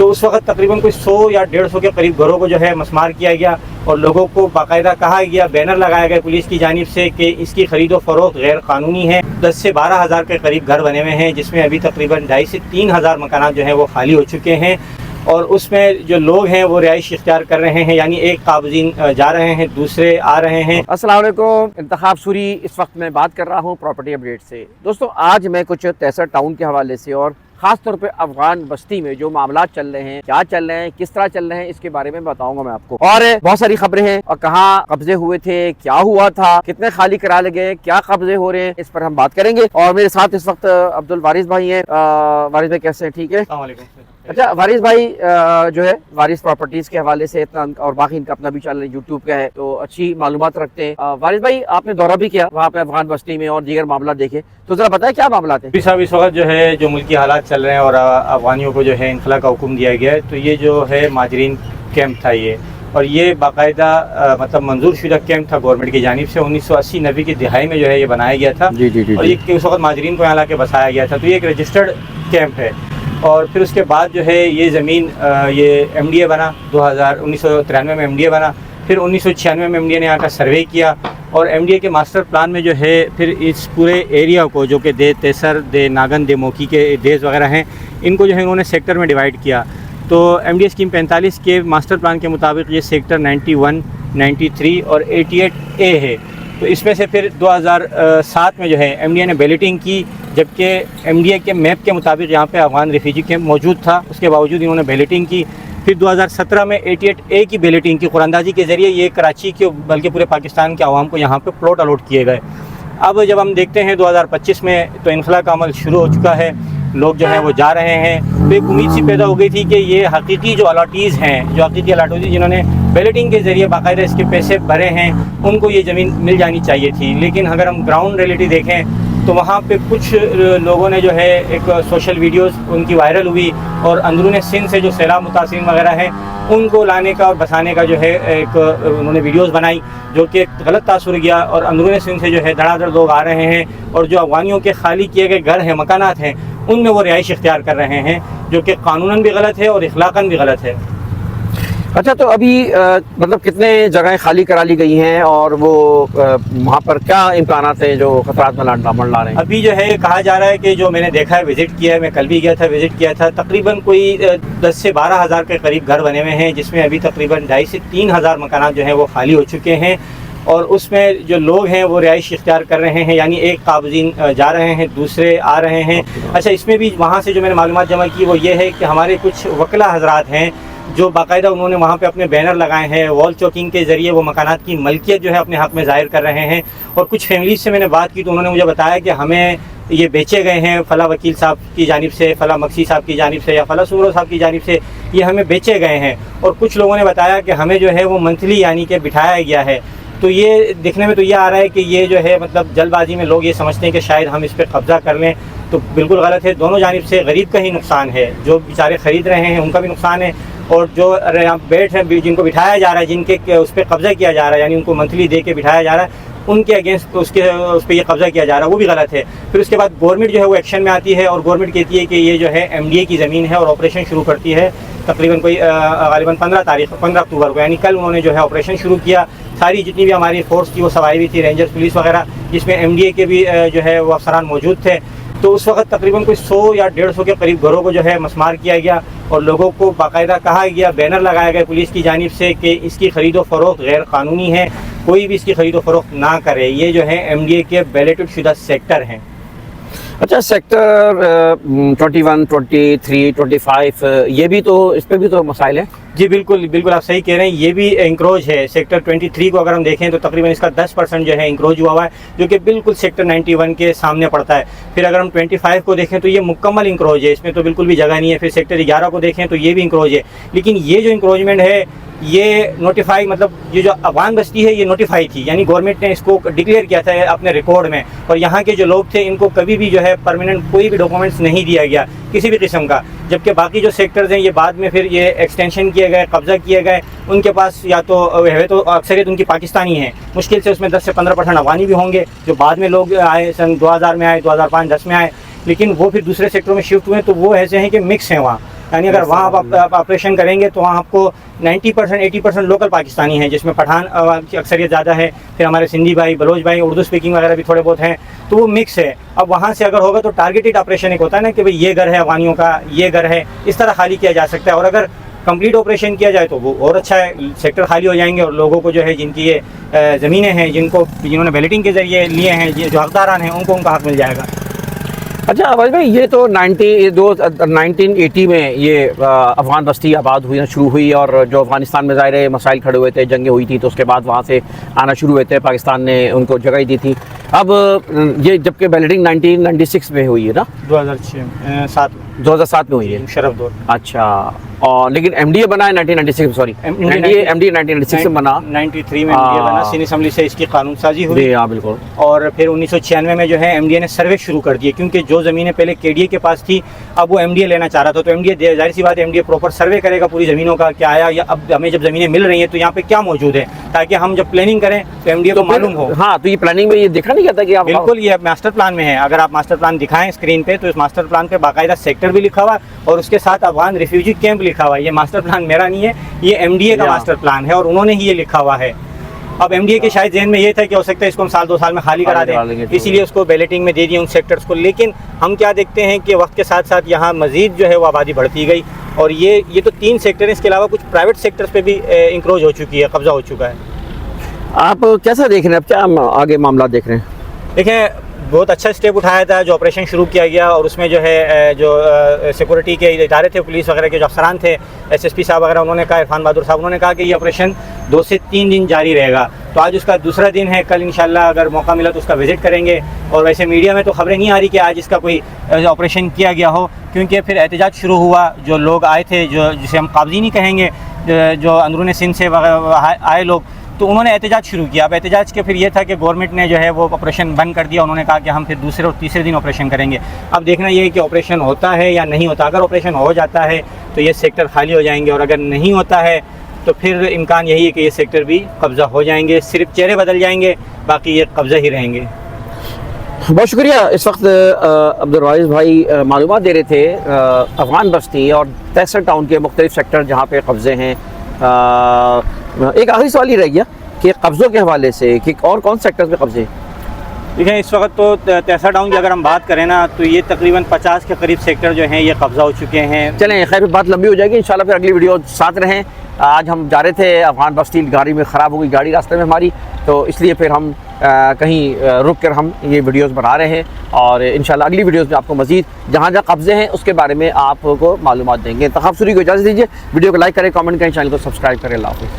तो उस वक्त तकरीबन कोई 100 या 150 के करीब घरों को जो है मस्मार किया गया और लोगों को बाकायदा कहा गया, बैनर लगाया गया पुलिस की जानिब से कि इसकी ख़रीदो फ़रोख्त गैर कानूनी है। 10 से 12 हज़ार के करीब घर बने हुए हैं, जिसमें अभी तकरीबन 2.5 से 3 हज़ार मकानात जो हैं वो खाली हो चुके हैं और उसमें जो लोग हैं वो रिहाइश इख्तियार कर रहे हैं, यानी एक काबज़ीन जा रहे हैं, दूसरे आ रहे हैं। अस्सलाम वालेकुम, इंतखाब सूरी इस वक्त मैं बात कर रहा हूँ प्रॉपर्टी अपडेट से। दोस्तों आज मैं कुछ तहसीर टाउन के हवाले से और ख़ास तौर पे अफगान बस्ती में जो मामला चल रहे हैं, क्या चल रहे हैं, किस तरह चल रहे हैं, इसके बारे में बताऊंगा मैं आपको। और बहुत सारी खबरें हैं और कहाँ कब्जे हुए थे, क्या हुआ था, कितने खाली करा लगे, क्या कब्जे हो रहे हैं, इस पर हम बात करेंगे। और मेरे साथ इस वक्त अब्दुल वारिस भाई हैं। वारिस भाई कैसे हैं? ठीक है। अच्छा वारिस भाई जो है वारिस प्रॉपर्टीज के हवाले से इतना, और बाकी इनका अपना भी चैनल यूट्यूब का है तो अच्छी मालूमात रखते हैं। वारिस भाई आपने दौरा भी किया वहाँ पे अफगान बस्ती में और दीगर मामला देखे, तो जरा बताएं क्या मामला थे। साहब इस वक्त जो है जो मुल्की हालात चल रहे हैं और अफगानियों को जो है इनखला का हुक्म दिया गया है, तो ये जो है माजरीन कैंप था ये, और ये बाकायदा मतलब मंजूर शुदा कैंप था गवर्नमेंट की जानिब से। 1980-90 की दिहाई में जो है ये बनाया गया था। जी। और ये उस वक्त माजरीन को यहाँ ला के बसाया गया था, तो ये एक रजिस्टर्ड कैंप है। और फिर उसके बाद जो है ये ज़मीन ये MDA बना 1993 में MDA बना, फिर 1996 में MDA ने यहाँ का सर्वे किया और MDA के मास्टर प्लान में जो है फिर इस पूरे एरिया को जो कि दे तेसर, दे नागन, दे मोकी के देश वगैरह हैं, इनको जो है इन्होंने सेक्टर में डिवाइड किया। तो MDA स्कीम 45 के मास्टर प्लान के मुताबिक ये सेक्टर 91, 93 और 88A है। तो इसमें से फिर 2007 में जो है MDA ने बैलेटिंग की, जबकि MDA के मैप के मुताबिक यहाँ पे अफगान रिफ्यूजी कैंप मौजूद था, उसके बावजूद इन्होंने बैलेटिंग की। फिर 2017 में 88A की बैलेटिंग की, कुरानंदाजी के ज़रिए ये कराची के बल्कि पूरे पाकिस्तान के आवाम को यहाँ पे प्लॉट अलॉट किए गए। अब जब हम देखते हैं 2025 में तो इनखला का अमल शुरू हो चुका है, लोग जो हैं वो जा रहे हैं। तो एक उम्मीद सी पैदा हो गई थी कि ये हकीकी जो अलॉटीज़ हैं, जो हकीकी अलॉटीज़ जिन्होंने बैलेटिंग के ज़रिए बाकायदा इसके पैसे भरे हैं, उनको ये ज़मीन मिल जानी चाहिए थी। लेकिन अगर हम ग्राउंड रियलिटी देखें तो वहाँ पे कुछ लोगों ने जो है एक सोशल वीडियोस उनकी वायरल हुई और अंदरूनी सिंध से जो सैलाब मुतासिरीन वगैरह हैं उनको लाने का और बसाने का जो है एक उन्होंने वीडियोस बनाई, जो कि गलत तासुर गया और अंदरूनी सिंध से जो है धड़ाधड़ लोग आ रहे हैं और जो अफगानियों के खाली किए गए घर हैं, मकानात हैं, उनमें वो रिहाइश इख्तियार कर रहे हैं, जो कि कानूनन भी गलत है और इखलाकन भी गलत है। अच्छा तो अभी मतलब कितने जगहें खाली करा ली गई हैं और वो वहाँ पर क्या इम्कानात हैं जो खतरात मंडला रहे हैं? अभी जो है कहा जा रहा है कि जो मैंने देखा है, विज़िट किया है, मैं कल भी गया था, विज़िट किया था, तकरीबन कोई 10 से 12 हज़ार के करीब घर बने हुए हैं, जिसमें अभी तकरीबन 2.5 से 3 हज़ार मकानात जो हैं वो खाली हो चुके हैं और उसमें जो लोग हैं वो रिहाइश इख्तियार कर रहे हैं, यानी एक काबज़ीन जा रहे हैं, दूसरे आ रहे हैं। अच्छा इसमें भी वहाँ से जो मैंने मालूमात जमा की वो ये है कि हमारे कुछ वकला हज़रात हैं जो बाकायदा उन्होंने वहाँ पे अपने बैनर लगाए हैं, वॉल चौकिंग के ज़रिए वो मकानात की मलकियत जो है अपने हक़ में ज़ाहिर कर रहे हैं। और कुछ फैमिलीज से मैंने बात की तो उन्होंने मुझे बताया कि हमें ये बेचे गए हैं फ़ला वकील साहब की जानिब से, फ़ला मक्सी साहब की जानिब से या फ़ला सुमरो साहब की जानिब से, ये हमें बेचे गए हैं। और कुछ लोगों ने बताया कि हमें जो है वो मंथली यानी कि बिठाया गया है। तो ये दिखने में तो ये आ रहा है कि ये जो है मतलब जल्दबाजी में लोग ये समझते हैं कि शायद हम इस पर कब्ज़ा कर लें, तो बिल्कुल गलत है। दोनों जानिब से गरीब का ही नुकसान है, जो बेचारे ख़रीद रहे हैं उनका भी नुकसान है और जो यहाँ बैठ हैं जिनको बिठाया जा रहा है, जिनके उस पर कब्ज़ा किया जा रहा है, यानी उनको मंथली दे के बिठाया जा रहा है, उनके अगेंस्ट उस पर ये कब्ज़ा किया जा रहा है, वो भी गलत है। फिर उसके बाद गवर्नमेंट जो है वो एक्शन में आती है और गवर्नमेंट कहती है कि ये जो है MDA की ज़मीन है और ऑपरेशन शुरू करती है तकरीबन कोई गालिबन 15 अक्टूबर को, यानी कल उन्होंने जो है ऑपरेशन शुरू किया। सारी जितनी भी हमारी फोर्स थी वो सब आई हुई थी, रेंजर्स, पुलिस वगैरह, जिसमें MDA के भी जो है वो अफसरान मौजूद थे। तो उस वक्त तकरीबन कोई 100 या 150 के करीब घरों को जो है मस्मार किया गया और लोगों को बाकायदा कहा गया, बैनर लगाया गया पुलिस की जानिब से कि इसकी ख़रीदो फ़रोख्त गैर कानूनी है, कोई भी इसकी ख़रीदो फ़रोख्त ना करे। ये जो है MDA के बैलेटेड शुदा सेक्टर हैं। अच्छा सेक्टर 21, 23, 25 ये भी तो, इस पर भी तो मसाइल है। जी बिल्कुल बिल्कुल आप सही कह रहे हैं, ये भी इंक्रोच है। सेक्टर 23 को अगर हम देखें तो तकरीबन इसका 10% जो है इंक्रोच हुआ है, जो कि बिल्कुल सेक्टर 91 के सामने पड़ता है। फिर अगर हम 25 को देखें तो ये मुकम्मल इंक्रोच है, इसमें तो बिल्कुल भी जगह नहीं है। फिर सेक्टर 11 को देखें तो ये भी इंक्रोच है। लेकिन ये जो इंक्रोचमेंट है ये नोटिफाई, मतलब ये जो अफगान बस्ती है ये नोटिफाई थी, यानी गवर्नमेंट ने इसको डिक्लेयर किया था अपने रिकॉर्ड में, और यहाँ के जो लोग थे इनको कभी भी जो है परमानेंट कोई भी डॉक्यूमेंट्स नहीं दिया गया किसी भी किस्म का। जबकि बाकी जो सेक्टर्स हैं ये बाद में फिर ये एक्सटेंशन किए गए, कब्जा किए गए, उनके पास या तो है तो अक्सरियत उनकी पाकिस्तानी है, मुश्किल से उसमें 10 से 15% अफगानी भी होंगे जो बाद में लोग आए, सन 2000 में आए, 2005-10 में आए, लेकिन वो फिर दूसरे सेक्टरों में शिफ्ट हुए, तो वो ऐसे हैं कि मिक्स हैं वहाँ। यानी अगर वहाँ आप ऑपरेशन करेंगे तो वहाँ आपको 90% 80% लोकल पाकिस्तानी हैं, जिसमें पठान की अक्सरियत ज़्यादा है, फिर हमारे सिंधी भाई, बलोच भाई, उर्दू स्पीकिंग वगैरह भी थोड़े बहुत हैं, तो वो मिक्स है। अब वहाँ से अगर होगा तो टारगेटेड ऑपरेशन एक होता है ना कि भाई ये घर है अफगानियों का, ये घर है, इस तरह खाली किया जा सकता है। और अगर कंप्लीट ऑपरेशन किया जाए तो वो और अच्छा है, सेक्टर खाली हो जाएंगे और लोगों को जो है जिनकी ये ज़मीनें हैं, जिन्होंने बैलेटिंग के ज़रिए लिए हैं, जो हकदारान हैं, उनको उनका हक मिल जाएगा। अच्छा अवैज भाई, ये तो 1980 में ये अफ़गान बस्ती आबाद हुई शुरू हुई, और जो अफ़गानिस्तान में ज़ाहिर मसाइल खड़े हुए थे, जंगें हुई थी, तो उसके बाद वहाँ से आना शुरू हुए थे, पाकिस्तान ने उनको जगह दी थी। अब ये जबकि बैलेटिंग 1996 में हुई है ना, 2007 में हुई है, शरफ दौर। अच्छा, और लेकिन एमडीए बना है 1996, सॉरी एमडीए 1996 में बना, 93 में एमडीए बना, सिंध असेंबली से इसकी कानून साजी हुई। हाँ बिल्कुल। और फिर 1996 में जो है एमडीए ने सर्वे शुरू कर दिए, क्योंकि जो ज़मीनें पहले केडीए के पास थी अब वो एमडीए लेना चाह रहा था। तो एमडीए, जाहिर सी बात है, एमडीए प्रॉपर सर्वे करेगा पूरी ज़मीनों का, क्या आया, या अब हमें जब ज़मीनें मिल रही हैं तो यहाँ पे क्या मौजूद है, ताकि हम जब प्लानिंग करें तो एमडीए को मालूम हो। हाँ, तो ये प्लानिंग में ये देखा नहीं जाता कि आप, बिल्कुल, ये मास्टर प्लान में है। अगर आप मास्टर प्लान दिखाएं स्क्रीन पे तो इस मास्टर प्लान पे बाकायदा सेक्टर भी लिखा हुआ है और उसके साथ अफगान रिफ्यूजी कैंप लिखा हुआ है। ये मास्टर प्लान मेरा नहीं है, ये एमडीए का मास्टर प्लान है और उन्होंने ही ये लिखा हुआ है। अब एमडीए के शायद जहन में ये था कि हो सकता है इसको हम साल 2 साल में खाली करा दें, इसीलिए उसको बैलेटिंग में दे दिए उन सेक्टर्स को। लेकिन हम क्या देखते हैं कि वक्त के साथ साथ यहाँ मजीद जो है वो आबादी बढ़ती गई, और ये तो 3 सेक्टर हैं, इसके अलावा कुछ प्राइवेट सेक्टर्स पे भी इंक्रोच हो चुकी है, कब्जा हो चुका है। आप कैसा देख रहे हैं, अब क्या आगे मामला देख रहे हैं? देखें, बहुत अच्छा स्टेप उठाया था जो ऑपरेशन शुरू किया गया, और उसमें जो है जो सिक्योरिटी के इदारे थे, पुलिस वगैरह के जो अफसरान थे, एसएसपी साहब वगैरह, उन्होंने कहा, इरफान बहादुर साहब, उन्होंने कहा कि ये ऑपरेशन 2 से 3 दिन जारी रहेगा। तो आज उसका दूसरा दिन है, कल इंशाल्लाह अगर मौका मिला तो उसका विज़िट करेंगे। और वैसे मीडिया में तो खबरें नहीं आ रही कि आज इसका कोई ऑपरेशन किया गया हो, क्योंकि फिर एहतजाज शुरू हुआ। जो लोग आए थे, जो जिसे हम काबज़ी नहीं कहेंगे, जो अंदरून सिंध से आए लोग, तो उन्होंने एहतजाज शुरू किया। अब एहतजाज के फिर ये था कि गवर्नमेंट ने जो है वो ऑपरेशन बंद कर दिया। उन्होंने कहा कि हम फिर दूसरे और तीसरे दिन ऑपरेशन करेंगे। अब देखना ये है कि ऑपरेशन होता है या नहीं होता। अगर ऑपरेशन हो जाता है तो ये सेक्टर खाली हो जाएंगे, और अगर नहीं होता है तो फिर इम्कान यही है कि ये सेक्टर भी कब्ज़ा हो जाएंगे, सिर्फ चेहरे बदल जाएंगे, बाकी ये कब्ज़ा ही रहेंगे। बहुत शुक्रिया। इस वक्त अब्दुल वाइज भाई मालूमात दे रहे थे अफ़गान बस्ती और तहसील टाउन के मुख्तलिफ सेक्टर जहाँ पे कब्ज़े हैं। एक आखिरी सवाल ही रह गया कि कब्ज़ों के हवाले से कि और कौन सेक्टर्स में कब्ज़े? देखिए, इस वक्त तो तहसील टाउन की अगर हम बात करें ना, तो ये तकरीबन 50 के करीब सेक्टर जो हैं ये कब्ज़ा हो चुके हैं। चलें, खैर बात लंबी हो जाएगी, इंशाल्लाह फिर अगली वीडियो साथ रहें। आज हम जा रहे थे अफ़गान बस्ती, गाड़ी में ख़राब हो गई गाड़ी रास्ते में हमारी, तो इसलिए फिर हम कहीं रुक कर हम ये वीडियोस बना रहे हैं, और इंशाल्लाह अगली वीडियोस में आपको मज़ीद जहाँ जहाँ कब्ज़े हैं उसके बारे में आपको मालूमात देंगे। तखाफ़ सूरी को इजाज़त दीजिए, वीडियो को लाइक करें, कमेंट करें, चैनल को सब्सक्राइब करें। अल्लाह हाफ़िज़।